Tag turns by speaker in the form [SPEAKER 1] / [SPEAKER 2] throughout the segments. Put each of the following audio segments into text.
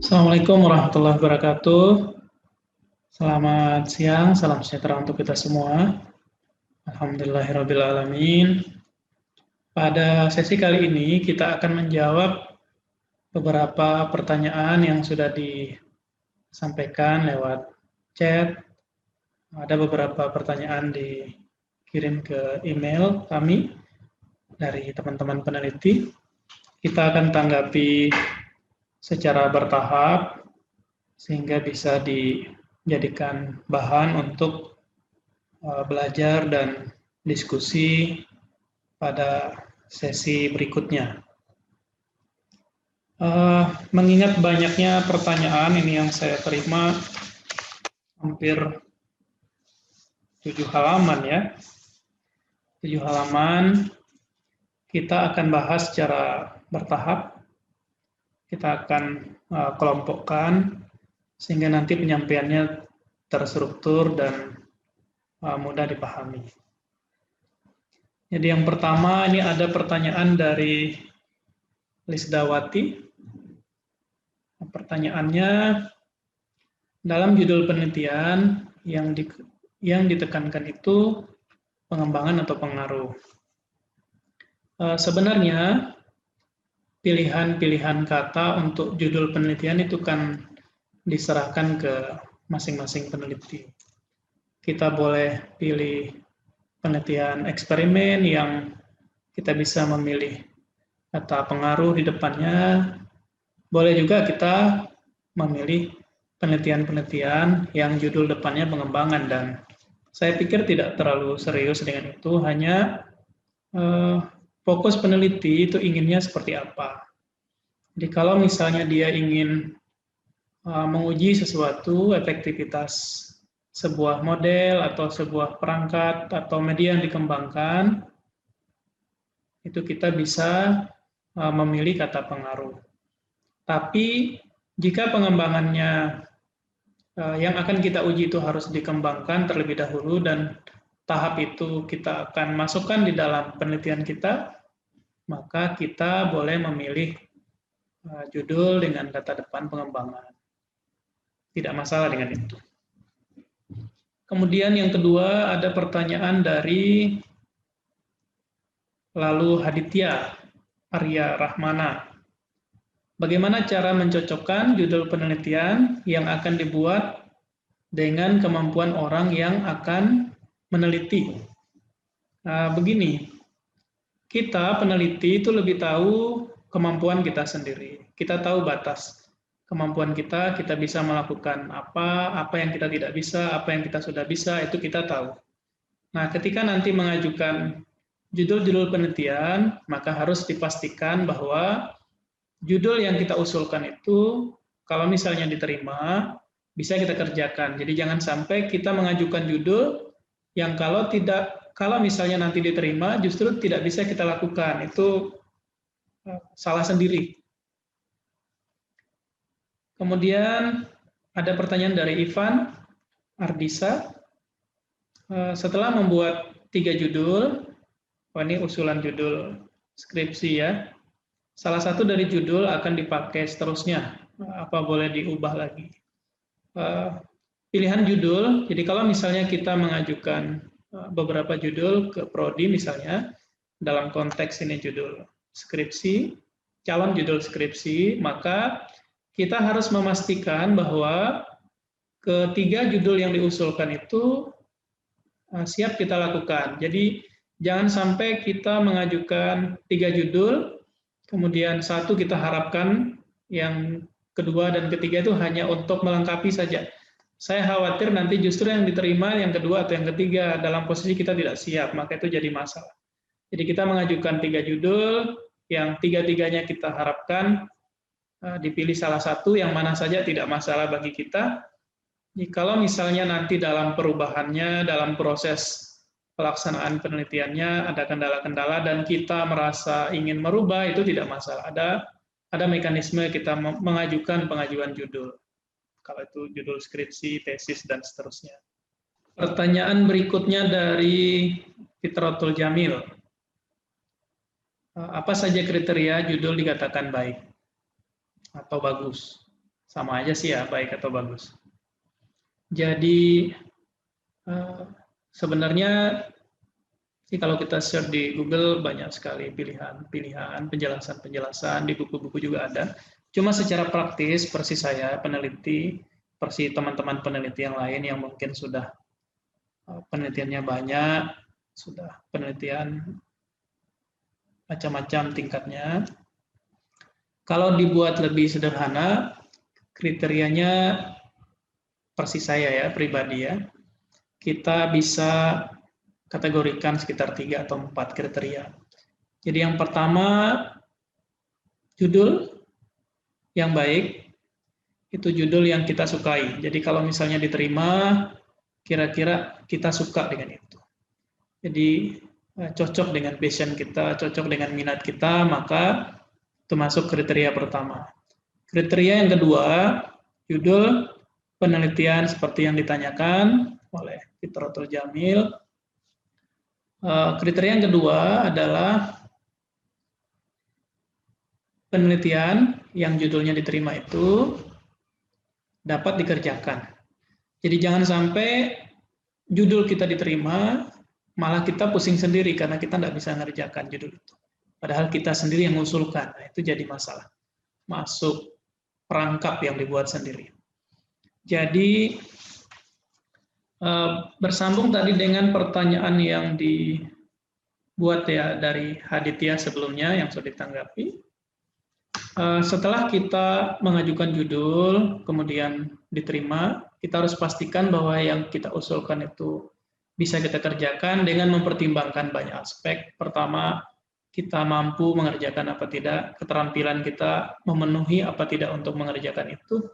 [SPEAKER 1] Assalamualaikum warahmatullahi wabarakatuh. Selamat siang, salam sejahtera untuk kita semua. Alhamdulillahirabbil alamin. Pada sesi kali ini kita akan menjawab beberapa pertanyaan yang sudah disampaikan lewat chat. Ada beberapa pertanyaan dikirim ke email kami dari teman-teman peneliti. Kita akan tanggapi secara bertahap sehingga bisa dijadikan bahan untuk belajar dan diskusi pada sesi berikutnya. Mengingat banyaknya pertanyaan ini yang saya terima hampir 7 halaman ya. 7 halaman kita akan bahas secara bertahap. Kita akan kelompokkan sehingga nanti penyampaiannya terstruktur dan mudah dipahami. Jadi yang pertama ini ada pertanyaan dari Lisdawati. Pertanyaannya, dalam judul penelitian yang ditekankan itu pengembangan atau pengaruh. Sebenarnya pilihan-pilihan kata untuk judul penelitian itu kan diserahkan ke masing-masing peneliti. Kita boleh pilih penelitian eksperimen yang kita bisa memilih kata pengaruh di depannya. Boleh juga kita memilih penelitian-penelitian yang judul depannya pengembangan, dan saya pikir tidak terlalu serius dengan itu, hanya fokus peneliti itu inginnya seperti apa. Jadi kalau misalnya dia ingin menguji sesuatu, efektivitas sebuah model atau sebuah perangkat atau media yang dikembangkan, itu kita bisa memilih kata pengaruh. Tapi jika pengembangannya yang akan kita uji itu harus dikembangkan terlebih dahulu dan tahap itu kita akan masukkan di dalam penelitian kita, maka kita boleh memilih judul dengan kata depan pengembangan. Tidak masalah dengan itu. Kemudian yang kedua ada pertanyaan dari Lalu Haditya Arya Rahmana. Bagaimana cara mencocokkan judul penelitian yang akan dibuat dengan kemampuan orang yang akan meneliti? Begini, kita peneliti itu lebih tahu kemampuan kita sendiri. Kita tahu batas kemampuan kita bisa melakukan apa yang kita tidak bisa, apa yang kita sudah bisa, itu kita tahu. Nah, ketika nanti mengajukan judul-judul penelitian, maka harus dipastikan bahwa judul yang kita usulkan itu, kalau misalnya diterima, bisa kita kerjakan. Jadi jangan sampai kita mengajukan judul yang kalau misalnya nanti diterima, justru tidak bisa kita lakukan. Itu salah sendiri. Kemudian ada pertanyaan dari Ivan Ardisa. Setelah membuat 3 judul, ini usulan judul skripsi ya, salah satu dari judul akan dipakai seterusnya. Apa boleh diubah lagi? Pilihan judul, jadi kalau misalnya kita mengajukan beberapa judul ke prodi misalnya, dalam konteks ini judul skripsi, calon judul skripsi, maka kita harus memastikan bahwa ketiga judul yang diusulkan itu siap kita lakukan. Jadi jangan sampai kita mengajukan 3 judul, kemudian 1 kita harapkan, yang kedua dan ketiga itu hanya untuk melengkapi saja. Saya khawatir nanti justru yang diterima yang kedua atau yang ketiga dalam posisi kita tidak siap, maka itu jadi masalah. Jadi kita mengajukan 3 judul, yang 3-3-nya kita harapkan dipilih salah satu, yang mana saja tidak masalah bagi kita. Jadi kalau misalnya nanti dalam perubahannya, dalam proses pelaksanaan penelitiannya ada kendala-kendala dan kita merasa ingin merubah, itu tidak masalah. Ada mekanisme kita mengajukan pengajuan judul. Kalau itu judul skripsi, tesis, dan seterusnya. Pertanyaan berikutnya dari Fitratul Jamil. Apa saja kriteria judul dikatakan baik atau bagus? sama aja sih ya, baik atau bagus. Jadi sebenarnya sih kalau kita search di Google banyak sekali pilihan-pilihan, penjelasan-penjelasan, di buku-buku juga ada. Cuma secara praktis, persis saya peneliti, persis teman-teman peneliti yang lain yang mungkin sudah penelitiannya banyak, sudah penelitian macam-macam tingkatnya. Kalau dibuat lebih sederhana, kriterianya persis saya ya, pribadi ya, kita bisa kategorikan sekitar 3 atau 4 kriteria. Jadi yang pertama, judul yang baik, itu judul yang kita sukai. Jadi kalau misalnya diterima, kira-kira kita suka dengan itu. Jadi cocok dengan passion kita, cocok dengan minat kita, maka itu masuk kriteria pertama. Kriteria yang kedua, judul penelitian seperti yang ditanyakan oleh Fitratul Jamil. Kriteria yang kedua adalah penelitian yang judulnya diterima itu dapat dikerjakan. Jadi jangan sampai judul kita diterima, malah kita pusing sendiri karena kita tidak bisa mengerjakan judul itu. Padahal kita sendiri yang mengusulkan, nah, itu jadi masalah. Masuk perangkap yang dibuat sendiri. Jadi bersambung tadi dengan pertanyaan yang dibuat ya dari Haditya sebelumnya yang sudah ditanggapi. Setelah kita mengajukan judul, kemudian diterima, kita harus pastikan bahwa yang kita usulkan itu bisa kita kerjakan dengan mempertimbangkan banyak aspek. Pertama, kita mampu mengerjakan apa tidak, keterampilan kita memenuhi apa tidak untuk mengerjakan itu.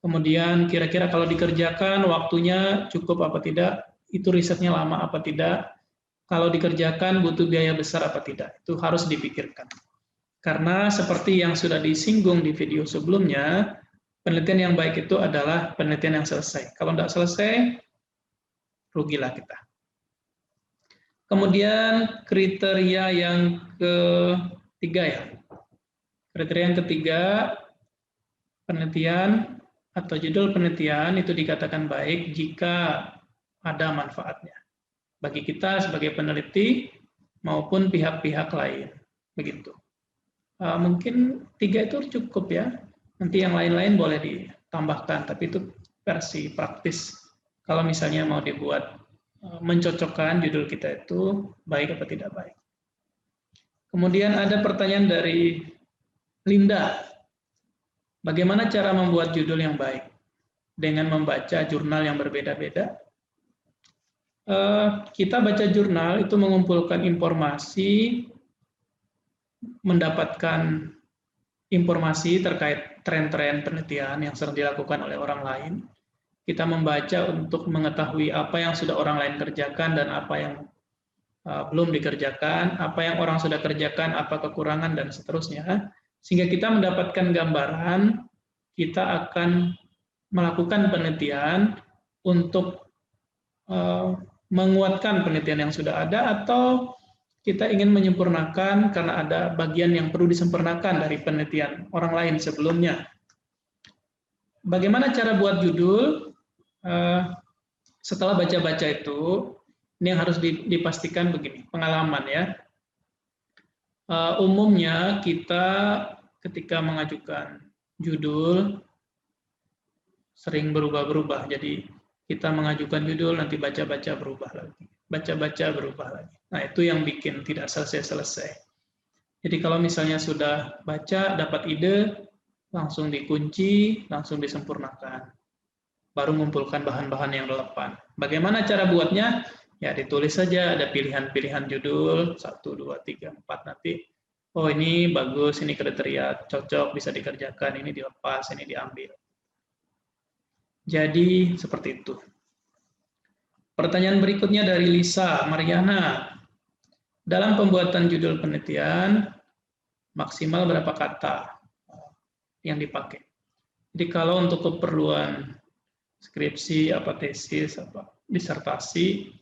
[SPEAKER 1] Kemudian kira-kira kalau dikerjakan waktunya cukup apa tidak, itu risetnya lama apa tidak, kalau dikerjakan butuh biaya besar apa tidak, itu harus dipikirkan. Karena seperti yang sudah disinggung di video sebelumnya, penelitian yang baik itu adalah penelitian yang selesai. Kalau tidak selesai, rugilah kita. Kemudian kriteria yang ketiga ya. Kriteria yang ketiga, penelitian atau judul penelitian itu dikatakan baik jika ada manfaatnya. Bagi kita sebagai peneliti maupun pihak-pihak lain. Begitu. Mungkin 3 itu cukup ya. Nanti yang lain-lain boleh ditambahkan, tapi itu versi praktis. Kalau misalnya mau dibuat mencocokkan judul kita itu baik atau tidak baik. Kemudian ada pertanyaan dari Linda. Bagaimana cara membuat judul yang baik? Dengan membaca jurnal yang berbeda-beda. Kita baca jurnal itu mengumpulkan informasi, mendapatkan informasi terkait tren-tren penelitian yang sedang dilakukan oleh orang lain. Kita membaca untuk mengetahui apa yang sudah orang lain kerjakan dan apa yang belum dikerjakan, apa yang orang sudah kerjakan, apa kekurangan, dan seterusnya. Sehingga kita mendapatkan gambaran, kita akan melakukan penelitian untuk menguatkan penelitian yang sudah ada, atau kita ingin menyempurnakan karena ada bagian yang perlu disempurnakan dari penelitian orang lain sebelumnya. Bagaimana cara buat judul? Setelah baca-baca itu, ini yang harus dipastikan begini, pengalaman ya. Umumnya kita ketika mengajukan judul sering berubah-berubah. Jadi kita mengajukan judul, nanti baca-baca berubah lagi. Baca-baca berubah lagi. Nah, itu yang bikin tidak selesai-selesai. Jadi kalau misalnya sudah baca, dapat ide, langsung dikunci, langsung disempurnakan. Baru mengumpulkan bahan-bahan yang relevan. Bagaimana cara buatnya? Ya ditulis saja, ada pilihan-pilihan judul, 1, 2, 3, 4, nanti, oh ini bagus, ini kriteria cocok, bisa dikerjakan, ini dilepas, ini diambil. Jadi seperti itu. Pertanyaan berikutnya dari Lisa Mariana. Dalam pembuatan judul penelitian, maksimal berapa kata yang dipakai? Jadi kalau untuk keperluan skripsi, apa tesis, apa disertasi,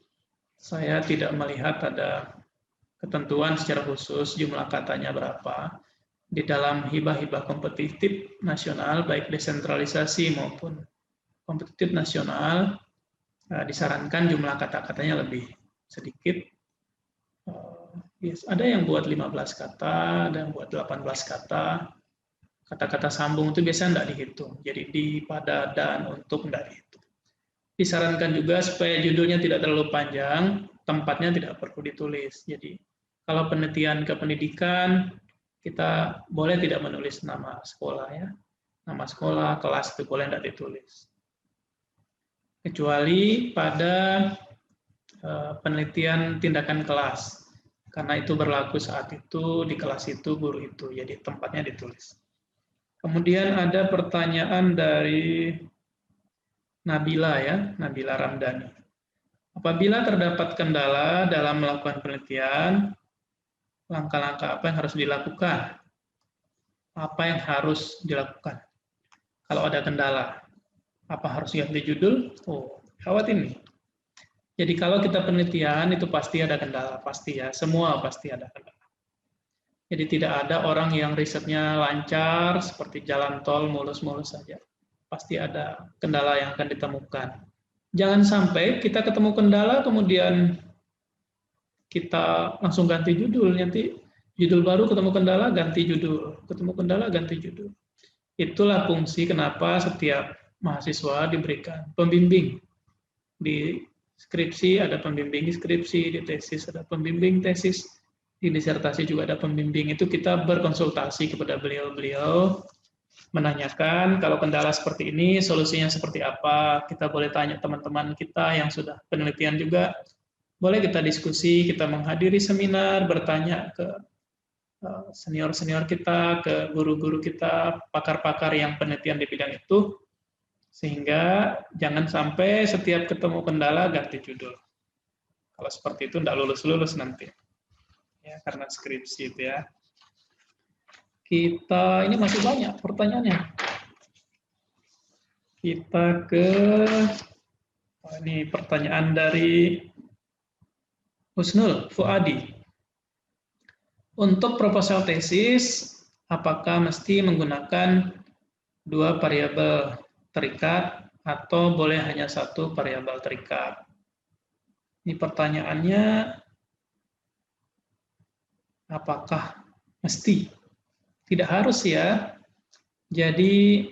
[SPEAKER 1] saya tidak melihat ada ketentuan secara khusus jumlah katanya berapa. di dalam hibah-hibah kompetitif nasional, baik desentralisasi maupun kompetitif nasional, disarankan jumlah kata-katanya lebih sedikit. Ada yang buat 15 kata, ada yang buat 18 kata. Kata-kata sambung itu biasanya tidak dihitung. Jadi di, pada, dan, untuk tidak dihitung. Disarankan juga supaya judulnya tidak terlalu panjang, tempatnya tidak perlu ditulis. Jadi kalau penelitian ke pendidikan, kita boleh tidak menulis nama sekolah ya. Nama sekolah, kelas itu boleh tidak ditulis. Kecuali pada penelitian tindakan kelas. Karena itu berlaku saat itu, di kelas itu, guru itu. Jadi tempatnya ditulis. Kemudian ada pertanyaan dari Nabila ya, Nabila Ramdhani. Apabila terdapat kendala dalam melakukan penelitian, langkah-langkah apa yang harus dilakukan? Apa yang harus dilakukan? Kalau ada kendala, apa harus ganti judul? Oh, gawat ini. Jadi kalau kita penelitian itu pasti ada kendala, pasti ya, semua pasti ada kendala. Jadi tidak ada orang yang risetnya lancar seperti jalan tol mulus-mulus saja. Pasti ada kendala yang akan ditemukan. Jangan sampai kita ketemu kendala kemudian kita langsung ganti judul, nanti judul baru ketemu kendala ganti judul, ketemu kendala ganti judul. Itulah fungsi kenapa setiap mahasiswa diberikan pembimbing. Di skripsi ada pembimbing skripsi, di tesis ada pembimbing tesis, di disertasi juga ada pembimbing. Itu kita berkonsultasi kepada beliau-beliau, menanyakan kalau kendala seperti ini, solusinya seperti apa. Kita boleh tanya teman-teman kita yang sudah penelitian juga. Boleh kita diskusi, kita menghadiri seminar, bertanya ke senior-senior kita, ke guru-guru kita, pakar-pakar yang penelitian di bidang itu, sehingga jangan sampai setiap ketemu kendala ganti judul. Kalau seperti itu tidak lulus-lulus nanti. Ya, karena skripsi itu ya. Kita, ini masih banyak pertanyaannya. Kita ke, ini pertanyaan dari Husnul Fuadi. Untuk proposal tesis, apakah mesti menggunakan dua variabel terikat atau boleh hanya satu variabel terikat? Ini pertanyaannya, apakah mesti? Tidak harus ya. Jadi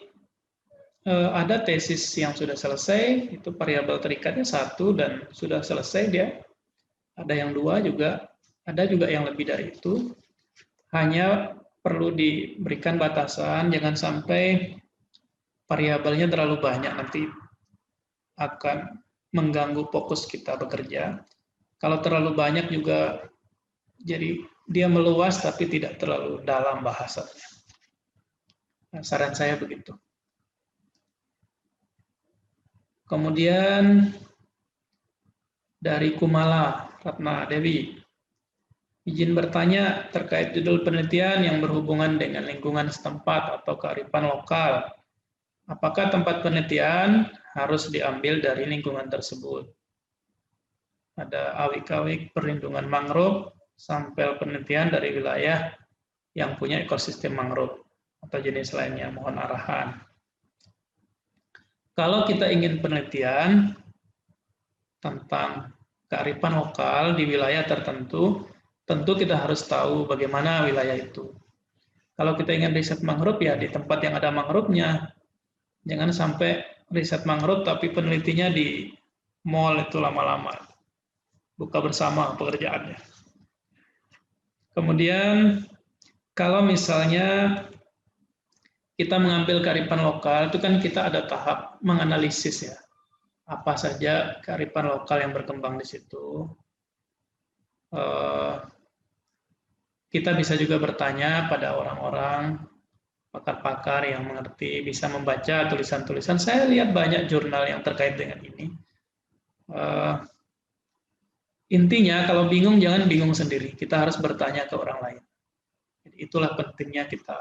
[SPEAKER 1] ada tesis yang sudah selesai, itu variabel terikatnya satu dan sudah selesai dia. Ada yang dua juga, ada juga yang lebih dari itu. Hanya perlu diberikan batasan, jangan sampai variabelnya terlalu banyak, nanti akan mengganggu fokus kita bekerja. Kalau terlalu banyak juga, jadi dia meluas tapi tidak terlalu dalam bahasanya. Nah, saran saya begitu. Kemudian dari Kumala Ratna Dewi, izin bertanya terkait judul penelitian yang berhubungan dengan lingkungan setempat atau kearifan lokal. Apakah tempat penelitian harus diambil dari lingkungan tersebut? Ada awik-awik perlindungan mangrove, sampel penelitian dari wilayah yang punya ekosistem mangrove atau jenis lainnya. Mohon arahan. Kalau kita ingin penelitian tentang kearifan lokal di wilayah tertentu, tentu kita harus tahu bagaimana wilayah itu. Kalau kita ingin riset mangrove, ya di tempat yang ada mangrove-nya. Jangan sampai riset mangrove tapi penelitinya di mall itu lama-lama. Buka bersama pekerjaannya. Kemudian, kalau misalnya kita mengambil kearifan lokal, itu kan kita ada tahap menganalisis ya. Apa saja kearifan lokal yang berkembang di situ. Kita bisa juga bertanya pada orang-orang, pakar-pakar yang mengerti, bisa membaca tulisan-tulisan. Saya lihat banyak jurnal yang terkait dengan ini. Intinya, kalau bingung, jangan bingung sendiri. Kita harus bertanya ke orang lain. Jadi, itulah pentingnya kita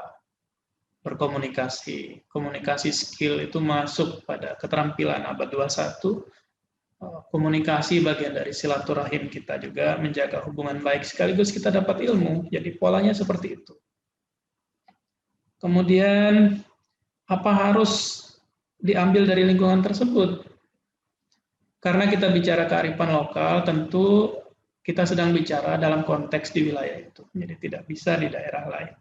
[SPEAKER 1] berkomunikasi. Komunikasi skill itu masuk pada keterampilan abad 21. Komunikasi bagian dari silaturahim kita juga, menjaga hubungan baik sekaligus kita dapat ilmu. Jadi polanya seperti itu. Kemudian, apa harus diambil dari lingkungan tersebut? Karena kita bicara kearifan lokal, tentu kita sedang bicara dalam konteks di wilayah itu, jadi tidak bisa di daerah lain.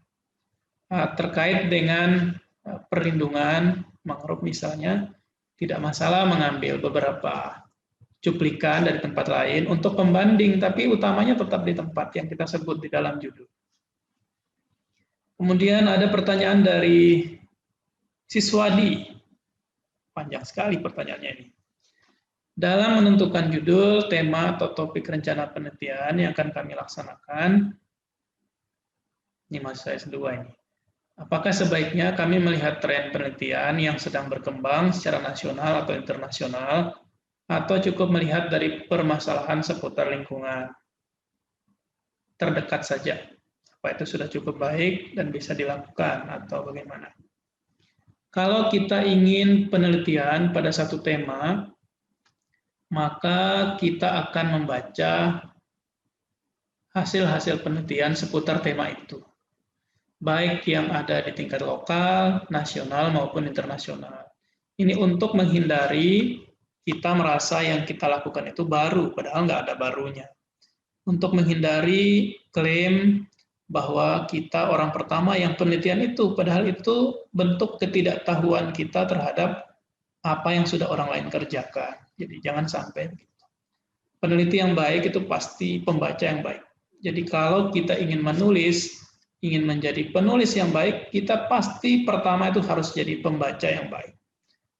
[SPEAKER 1] Terkait dengan perlindungan mangrove misalnya, tidak masalah mengambil beberapa cuplikan dari tempat lain untuk pembanding, tapi utamanya tetap di tempat yang kita sebut di dalam judul. Kemudian ada pertanyaan dari Siswadi. Panjang sekali pertanyaannya ini. Dalam menentukan judul, tema, atau topik rencana penelitian yang akan kami laksanakan, ini masih saya S2 ini. Apakah sebaiknya kami melihat tren penelitian yang sedang berkembang secara nasional atau internasional, atau cukup melihat dari permasalahan seputar lingkungan terdekat saja? Apa itu sudah cukup baik dan bisa dilakukan, atau bagaimana? Kalau kita ingin penelitian pada satu tema, maka kita akan membaca hasil-hasil penelitian seputar tema itu, baik yang ada di tingkat lokal, nasional, maupun internasional. Ini untuk menghindari kita merasa yang kita lakukan itu baru, padahal nggak ada barunya. Untuk menghindari klaim bahwa kita orang pertama yang penelitian itu, padahal itu bentuk ketidaktahuan kita terhadap apa yang sudah orang lain kerjakan. Jadi jangan sampai begitu. Peneliti yang baik itu pasti pembaca yang baik. Jadi kalau kita ingin menulis, ingin menjadi penulis yang baik, kita pasti pertama itu harus jadi pembaca yang baik.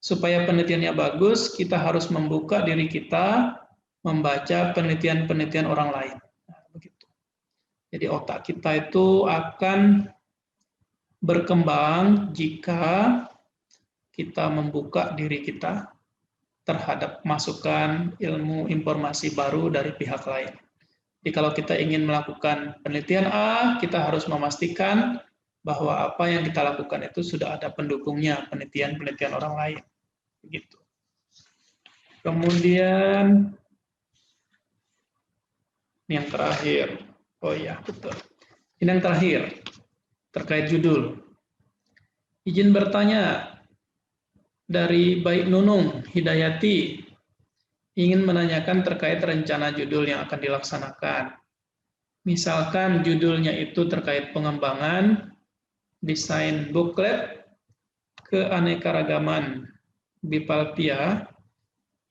[SPEAKER 1] Supaya penelitiannya bagus, kita harus membuka diri kita, membaca penelitian-penelitian orang lain. Nah, begitu. Jadi otak kita itu akan berkembang jika kita membuka diri kita terhadap masukan ilmu informasi baru dari pihak lain. Jadi kalau kita ingin melakukan penelitian A, kita harus memastikan bahwa apa yang kita lakukan itu sudah ada pendukungnya, penelitian-penelitian orang lain. Begitu. Kemudian yang terakhir, oh iya betul. Ini yang terakhir terkait judul. Izin bertanya dari Baik Nunung Hidayati, ingin menanyakan terkait rencana judul yang akan dilaksanakan. Misalkan judulnya itu terkait pengembangan desain buklet keanekaragaman Bipalpia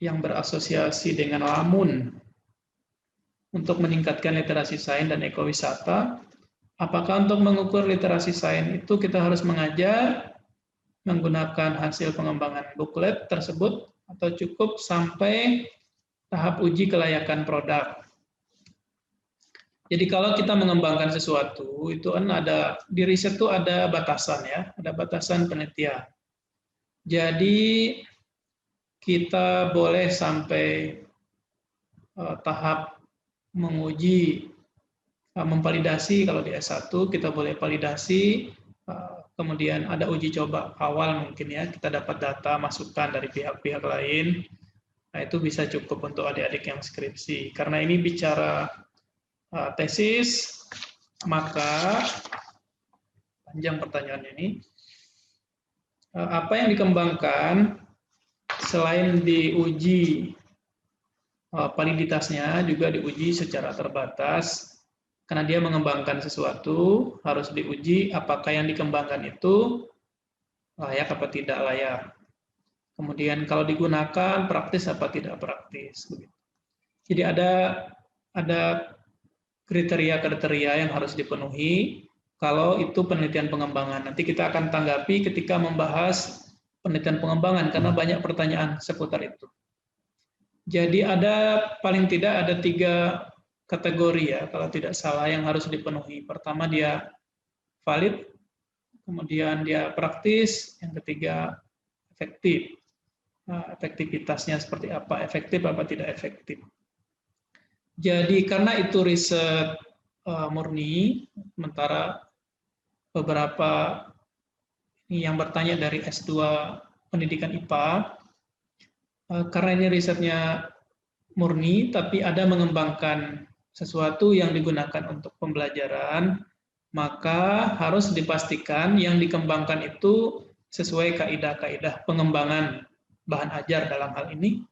[SPEAKER 1] yang berasosiasi dengan Lamun untuk meningkatkan literasi sains dan ekowisata. Apakah untuk mengukur literasi sains itu kita harus mengajar menggunakan hasil pengembangan buklet tersebut atau cukup sampai tahap uji kelayakan produk? Jadi kalau kita mengembangkan sesuatu, itu kan ada, di riset itu ada batasan ya, ada batasan penelitian. Jadi kita boleh sampai tahap menguji, memvalidasi, kalau di S1 kita boleh validasi, kemudian ada uji coba awal mungkin ya, kita dapat data, masukan dari pihak-pihak lain, nah itu bisa cukup untuk adik-adik yang skripsi. Karena ini bicara tesis, maka panjang pertanyaannya ini, apa yang dikembangkan selain diuji validitasnya juga diuji secara terbatas, karena dia mengembangkan sesuatu harus diuji apakah yang dikembangkan itu layak apa tidak layak. Kemudian kalau digunakan praktis apa tidak praktis. Jadi ada kriteria-kriteria yang harus dipenuhi kalau itu penelitian pengembangan. Nanti kita akan tanggapi ketika membahas penelitian pengembangan karena banyak pertanyaan seputar itu. Jadi ada paling tidak ada 3 kategori ya kalau tidak salah yang harus dipenuhi. Pertama dia valid, kemudian dia praktis, yang ketiga efektif. Efektivitasnya seperti apa, efektif apa tidak efektif. Jadi karena itu riset murni, sementara beberapa yang bertanya dari S2 Pendidikan IPA, karena ini risetnya murni, tapi ada mengembangkan sesuatu yang digunakan untuk pembelajaran, maka harus dipastikan yang dikembangkan itu sesuai kaidah-kaidah pengembangan bahan ajar dalam hal ini.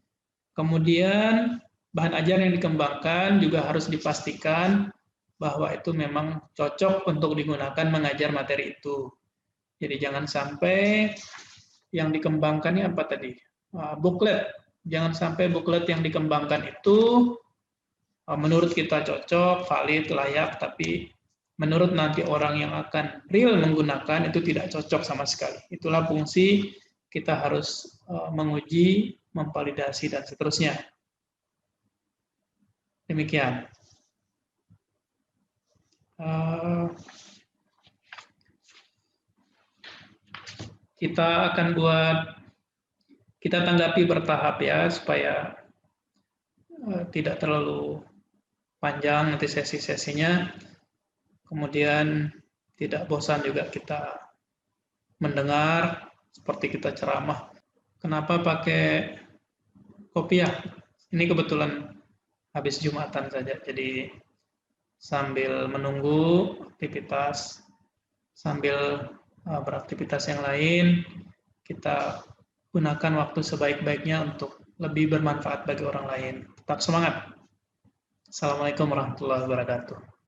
[SPEAKER 1] Kemudian bahan ajar yang dikembangkan juga harus dipastikan bahwa itu memang cocok untuk digunakan mengajar materi itu. Jadi jangan sampai yang dikembangkan ini apa tadi? Booklet. Jangan sampai booklet yang dikembangkan itu menurut kita cocok, valid, layak, tapi menurut nanti orang yang akan real menggunakan itu tidak cocok sama sekali. Itulah fungsi kita harus menguji, memvalidasi, dan seterusnya. Demikian. Kita akan kita tanggapi bertahap ya, supaya tidak terlalu panjang nanti sesi-sesinya. Kemudian tidak bosan juga kita mendengar seperti kita ceramah. Kenapa pakai kopiah? Ini kebetulan habis Jumatan saja, jadi sambil menunggu aktivitas, sambil beraktivitas yang lain, kita gunakan waktu sebaik-baiknya untuk lebih bermanfaat bagi orang lain. Tetap semangat. Assalamualaikum warahmatullahi wabarakatuh.